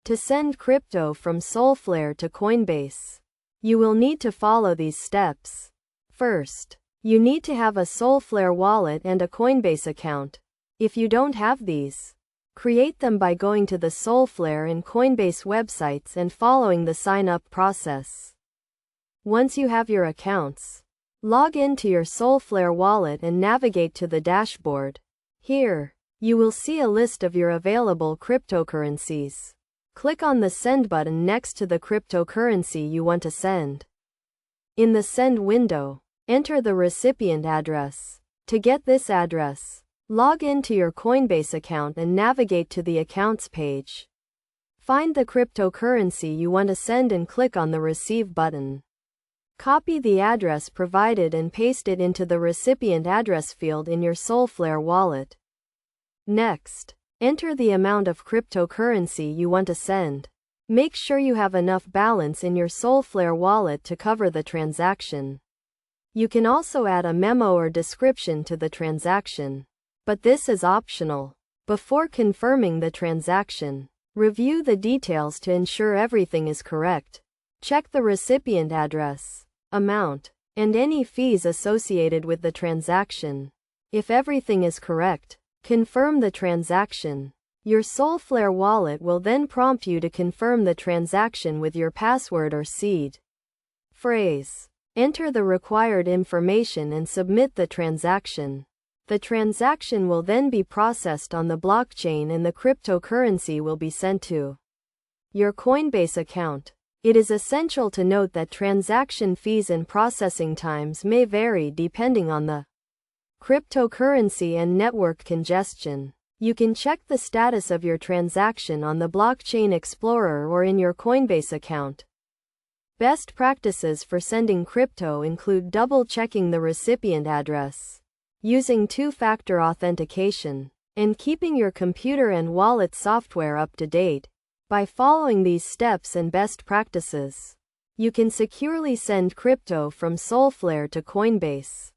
To send crypto from Solflare to Coinbase, you will need to follow these steps. First, you need to have a Solflare wallet and a Coinbase account. If you don't have these, create them by going to the Solflare and Coinbase websites and following the sign-up process. Once you have your accounts, log into your Solflare wallet and navigate to the dashboard. Here, you will see a list of your available cryptocurrencies. Click on the Send button next to the cryptocurrency you want to send. In the Send window, enter the recipient address. To get this address, log into your Coinbase account and navigate to the Accounts page. Find the cryptocurrency you want to send and click on the Receive button. Copy the address provided and paste it into the recipient address field in your Solflare wallet. Next, enter the amount of cryptocurrency you want to send. Make sure you have enough balance in your Solflare wallet to cover the transaction. You can also add a memo or description to the transaction, but this is optional. Before confirming the transaction, review the details to ensure everything is correct. Check the recipient address, amount, and any fees associated with the transaction. If everything is correct, confirm the transaction. Your Solflare wallet will then prompt you to confirm the transaction with your password or seed phrase. Enter the required information and submit the transaction. The transaction will then be processed on the blockchain and the cryptocurrency will be sent to your Coinbase account. It is essential to note that transaction fees and processing times may vary depending on the cryptocurrency and network congestion. You can check the status of your transaction on the Blockchain Explorer or in your Coinbase account. Best practices for sending crypto include double-checking the recipient address, using two-factor authentication, and keeping your computer and wallet software up to date. By following these steps and best practices, you can securely send crypto from Solflare to Coinbase.